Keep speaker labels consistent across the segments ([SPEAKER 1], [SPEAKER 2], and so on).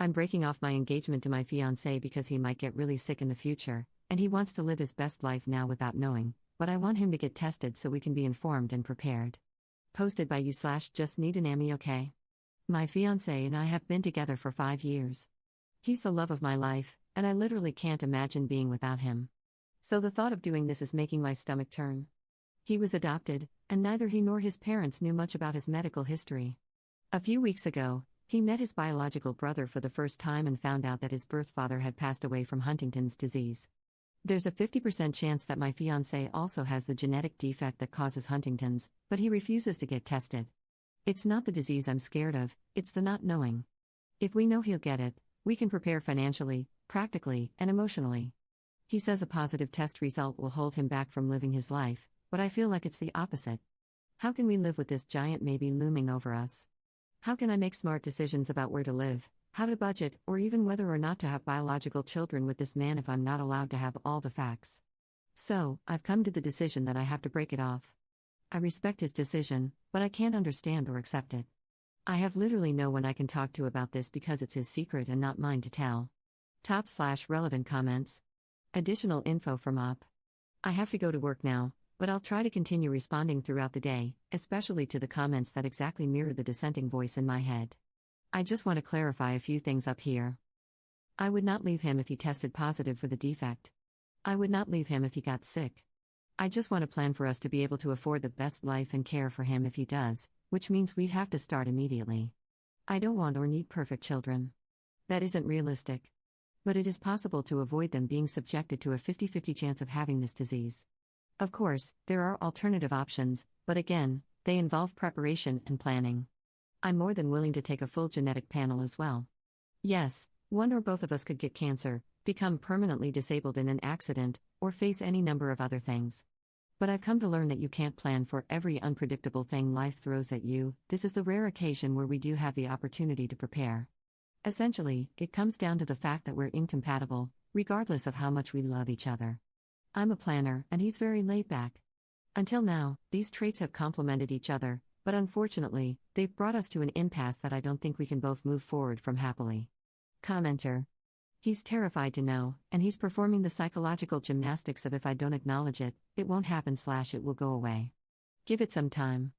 [SPEAKER 1] I'm breaking off my engagement to my fiancé because he might get really sick in the future, and he wants to live his best life now without knowing, but I want him to get tested so we can be informed and prepared. Posted by you/just need an Ammy, okay? My fiancé and I have been together for 5 years. He's the love of my life, and I literally can't imagine being without him. So the thought of doing this is making my stomach turn. He was adopted, and neither he nor his parents knew much about his medical history. A few weeks ago, he met his biological brother for the first time and found out that his birth father had passed away from Huntington's disease. There's a 50% chance that my fiancé also has the genetic defect that causes Huntington's, but he refuses to get tested. It's not the disease I'm scared of, it's the not knowing. If we know he'll get it, we can prepare financially, practically, and emotionally. He says a positive test result will hold him back from living his life, but I feel like it's the opposite. How can we live with this giant maybe looming over us? How can I make smart decisions about where to live, how to budget, or even whether or not to have biological children with this man if I'm not allowed to have all the facts? So, I've come to the decision that I have to break it off. I respect his decision, but I can't understand or accept it. I have literally no one I can talk to about this because it's his secret and not mine to tell. Top/relevant comments. Additional info from Op. I have to go to work now, but I'll try to continue responding throughout the day, especially to the comments that exactly mirror the dissenting voice in my head. I just want to clarify a few things up here. I would not leave him if he tested positive for the defect. I would not leave him if he got sick. I just want to plan for us to be able to afford the best life and care for him if he does, which means we'd have to start immediately. I don't want or need perfect children. That isn't realistic. But it is possible to avoid them being subjected to a 50-50 chance of having this disease. Of course, there are alternative options, but again, they involve preparation and planning. I'm more than willing to take a full genetic panel as well. Yes, one or both of us could get cancer, become permanently disabled in an accident, or face any number of other things. But I've come to learn that you can't plan for every unpredictable thing life throws at you. This is the rare occasion where we do have the opportunity to prepare. Essentially, it comes down to the fact that we're incompatible, regardless of how much we love each other. I'm a planner, and he's very laid back. Until now, these traits have complemented each other, but unfortunately, they've brought us to an impasse that I don't think we can both move forward from happily. Commenter. He's terrified to know, and he's performing the psychological gymnastics of if I don't acknowledge it, it won't happen/it will go away. Give it some time.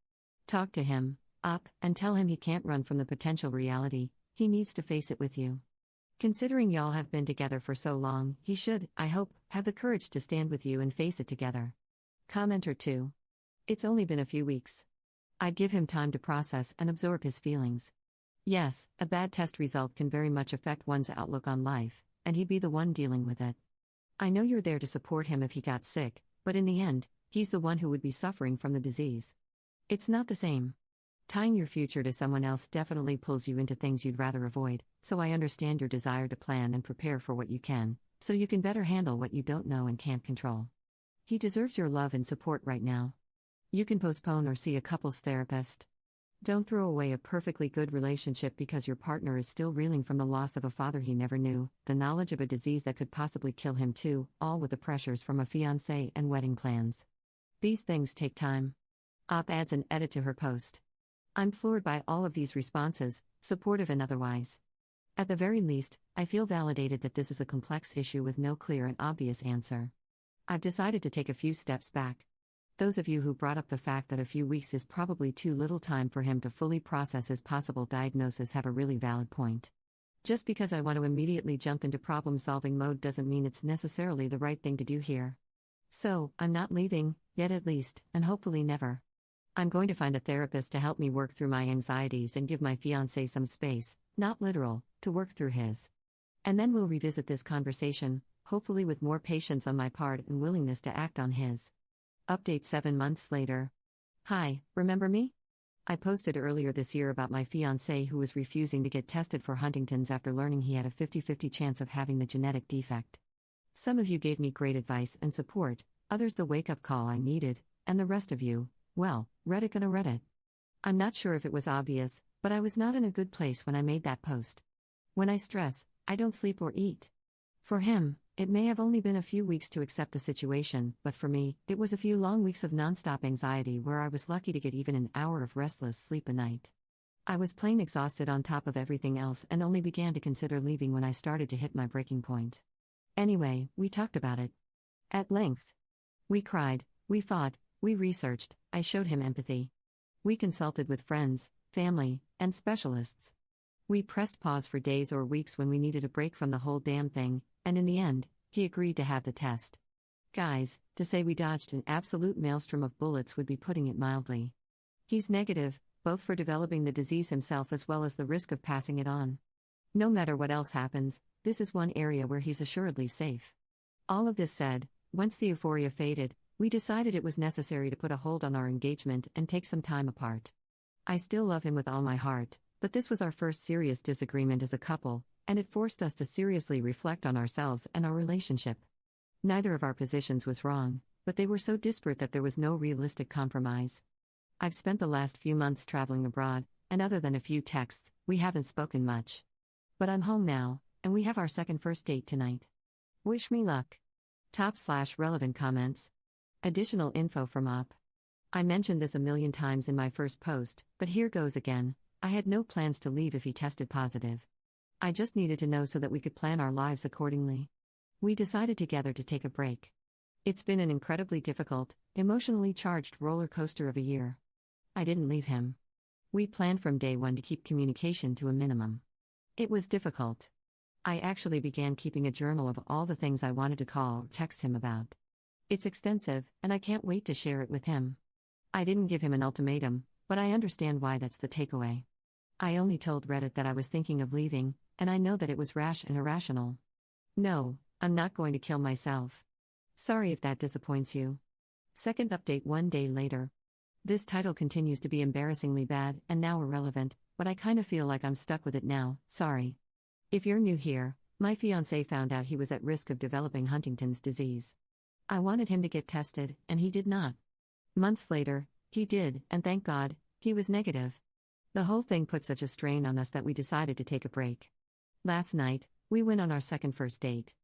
[SPEAKER 1] Talk to him, Op, and tell him he can't run from the potential reality, he needs to face it with you. Considering y'all have been together for so long, he should, I hope, have the courage to stand with you and face it together. Commenter 2. It's only been a few weeks. I'd give him time to process and absorb his feelings. Yes, a bad test result can very much affect one's outlook on life, and he'd be the one dealing with it. I know you're there to support him if he got sick, but in the end, he's the one who would be suffering from the disease. It's not the same. Tying your future to someone else definitely pulls you into things you'd rather avoid, so I understand your desire to plan and prepare for what you can, so you can better handle what you don't know and can't control. He deserves your love and support right now. You can postpone or see a couples therapist. Don't throw away a perfectly good relationship because your partner is still reeling from the loss of a father he never knew, the knowledge of a disease that could possibly kill him too, all with the pressures from a fiancé and wedding plans. These things take time. Op adds an edit to her post. I'm floored by all of these responses, supportive and otherwise. At the very least, I feel validated that this is a complex issue with no clear and obvious answer. I've decided to take a few steps back. Those of you who brought up the fact that a few weeks is probably too little time for him to fully process his possible diagnosis have a really valid point. Just because I want to immediately jump into problem-solving mode doesn't mean it's necessarily the right thing to do here. So, I'm not leaving, yet at least, and hopefully never. I'm going to find a therapist to help me work through my anxieties and give my fiancé some space, not literal, to work through his. And then we'll revisit this conversation, hopefully with more patience on my part and willingness to act on his. Update 7 months later. Hi, remember me? I posted earlier this year about my fiancé who was refusing to get tested for Huntington's after learning he had a 50-50 chance of having the genetic defect. Some of you gave me great advice and support, others the wake-up call I needed, and the rest of you, well, gonna read it. I'm not sure if it was obvious, but I was not in a good place when I made that post. When I stress, I don't sleep or eat. For him, it may have only been a few weeks to accept the situation, but for me, it was a few long weeks of nonstop anxiety where I was lucky to get even an hour of restless sleep a night. I was plain exhausted on top of everything else and only began to consider leaving when I started to hit my breaking point. Anyway, we talked about it. At length. We cried, we fought, we researched, I showed him empathy. We consulted with friends, family, and specialists. We pressed pause for days or weeks when we needed a break from the whole damn thing, and in the end, he agreed to have the test. Guys, to say we dodged an absolute maelstrom of bullets would be putting it mildly. He's negative, both for developing the disease himself as well as the risk of passing it on. No matter what else happens, this is one area where he's assuredly safe. All of this said, once the euphoria faded, we decided it was necessary to put a hold on our engagement and take some time apart. I still love him with all my heart, but this was our first serious disagreement as a couple, and it forced us to seriously reflect on ourselves and our relationship. Neither of our positions was wrong, but they were so disparate that there was no realistic compromise. I've spent the last few months traveling abroad, and other than a few texts, we haven't spoken much. But I'm home now, and we have our second first date tonight. Wish me luck. _relevant comments. Additional info from Up. I mentioned this a million times in my first post, but here goes again. I had no plans to leave if he tested positive. I just needed to know so that we could plan our lives accordingly. We decided together to take a break. It's been an incredibly difficult, emotionally charged roller coaster of a year. I didn't leave him. We planned from day one to keep communication to a minimum. It was difficult. I actually began keeping a journal of all the things I wanted to call or text him about. It's extensive, and I can't wait to share it with him. I didn't give him an ultimatum, but I understand why that's the takeaway. I only told Reddit that I was thinking of leaving, and I know that it was rash and irrational. No, I'm not going to kill myself. Sorry if that disappoints you. Second update 1 day later. This title continues to be embarrassingly bad and now irrelevant, but I kind of feel like I'm stuck with it now, sorry. If you're new here, my fiancé found out he was at risk of developing Huntington's disease. I wanted him to get tested, and he did not. Months later, he did, and thank God, he was negative. The whole thing put such a strain on us that we decided to take a break. Last night, we went on our second first date.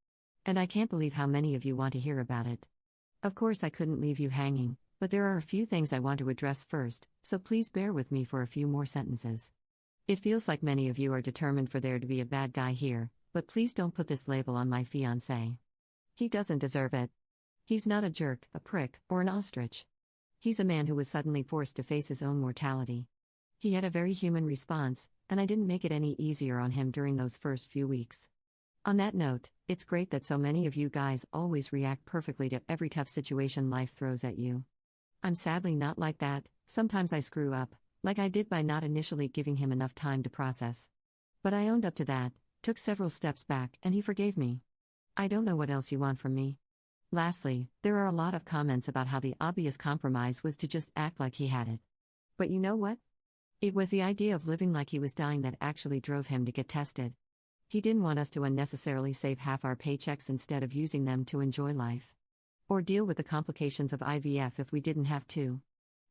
[SPEAKER 1] And I can't believe how many of you want to hear about it. Of course I couldn't leave you hanging, but there are a few things I want to address first, so please bear with me for a few more sentences. It feels like many of you are determined for there to be a bad guy here, but please don't put this label on my fiancé. He doesn't deserve it. He's not a jerk, a prick, or an ostrich. He's a man who was suddenly forced to face his own mortality. He had a very human response, and I didn't make it any easier on him during those first few weeks. On that note, it's great that so many of you guys always react perfectly to every tough situation life throws at you. I'm sadly not like that. Sometimes I screw up, like I did by not initially giving him enough time to process. But I owned up to that, took several steps back, and he forgave me. I don't know what else you want from me. Lastly, there are a lot of comments about how the obvious compromise was to just act like he had it. But you know what? It was the idea of living like he was dying that actually drove him to get tested. He didn't want us to unnecessarily save half our paychecks instead of using them to enjoy life. Or deal with the complications of IVF if we didn't have to.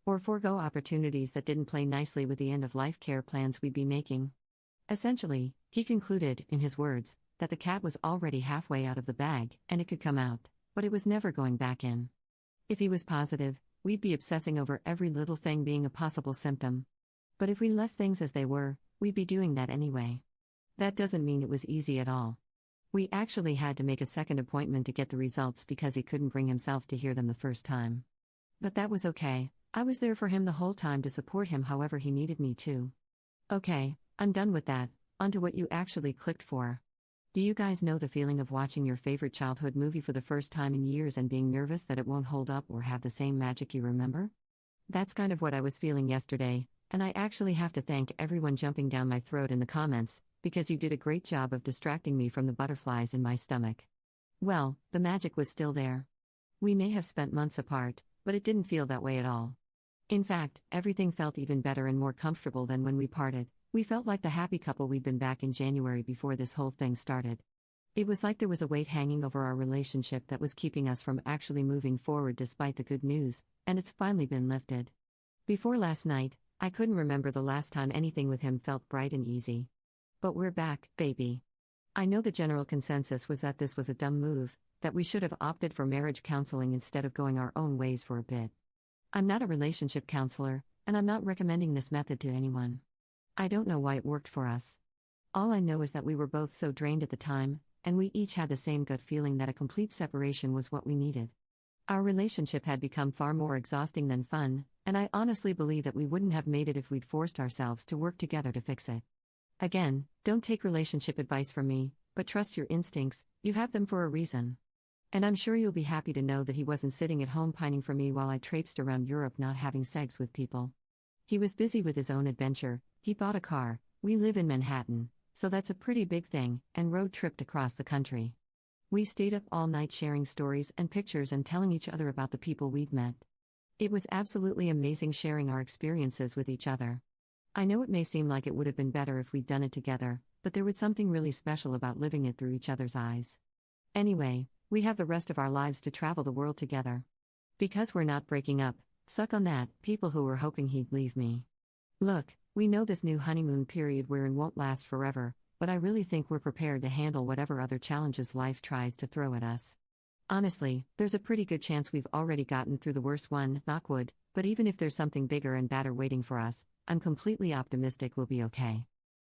[SPEAKER 1] Or forego opportunities that didn't play nicely with the end-of-life care plans we'd be making. Essentially, he concluded, in his words, that the cat was already halfway out of the bag, and it could come out, but it was never going back in. If he was positive, we'd be obsessing over every little thing being a possible symptom. But if we left things as they were, we'd be doing that anyway. That doesn't mean it was easy at all. We actually had to make a second appointment to get the results because he couldn't bring himself to hear them the first time. But that was okay. I was there for him the whole time to support him however he needed me to. Okay, I'm done with that, onto what you actually clicked for. Do you guys know the feeling of watching your favorite childhood movie for the first time in years and being nervous that it won't hold up or have the same magic you remember? That's kind of what I was feeling yesterday, and I actually have to thank everyone jumping down my throat in the comments, because you did a great job of distracting me from the butterflies in my stomach. Well, the magic was still there. We may have spent months apart, but it didn't feel that way at all. In fact, everything felt even better and more comfortable than when we parted. We felt like the happy couple we'd been back in January before this whole thing started. It was like there was a weight hanging over our relationship that was keeping us from actually moving forward despite the good news, and it's finally been lifted. Before last night, I couldn't remember the last time anything with him felt bright and easy. But we're back, baby. I know the general consensus was that this was a dumb move, that we should have opted for marriage counseling instead of going our own ways for a bit. I'm not a relationship counselor, and I'm not recommending this method to anyone. I don't know why it worked for us. All I know is that we were both so drained at the time, and we each had the same gut feeling that a complete separation was what we needed. Our relationship had become far more exhausting than fun, and I honestly believe that we wouldn't have made it if we'd forced ourselves to work together to fix it. Again, don't take relationship advice from me, but trust your instincts, you have them for a reason. And I'm sure you'll be happy to know that he wasn't sitting at home pining for me while I traipsed around Europe not having sex with people. He was busy with his own adventure, he bought a car, we live in Manhattan, so that's a pretty big thing, and road tripped across the country. We stayed up all night sharing stories and pictures and telling each other about the people we'd met. It was absolutely amazing sharing our experiences with each other. I know it may seem like it would have been better if we'd done it together, but there was something really special about living it through each other's eyes. Anyway, we have the rest of our lives to travel the world together. Because we're not breaking up, suck on that, people who were hoping he'd leave me. Look, we know this new honeymoon period we're in won't last forever, but I really think we're prepared to handle whatever other challenges life tries to throw at us. Honestly, there's a pretty good chance we've already gotten through the worst one, knock wood, but even if there's something bigger and badder waiting for us, I'm completely optimistic we'll be okay.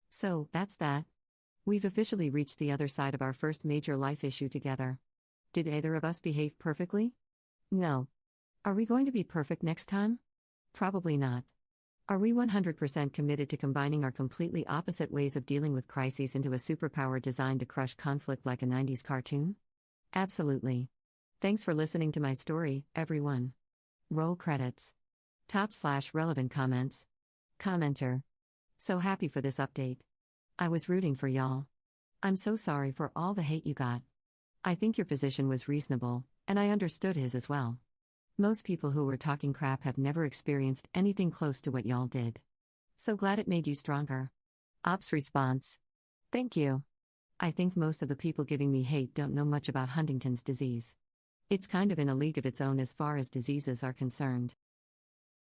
[SPEAKER 1] So, that's that. We've officially reached the other side of our first major life issue together. Did either of us behave perfectly? No. Are we going to be perfect next time? Probably not. Are we 100% committed to combining our completely opposite ways of dealing with crises into a superpower designed to crush conflict like a 90s cartoon? Absolutely. Thanks for listening to my story, everyone. Roll credits. Top/relevant comments. Commenter. So happy for this update. I was rooting for y'all. I'm so sorry for all the hate you got. I think your position was reasonable, and I understood his as well. Most people who were talking crap have never experienced anything close to what y'all did. So glad it made you stronger. Ops response. Thank you. I think most of the people giving me hate don't know much about Huntington's disease. It's kind of in a league of its own as far as diseases are concerned.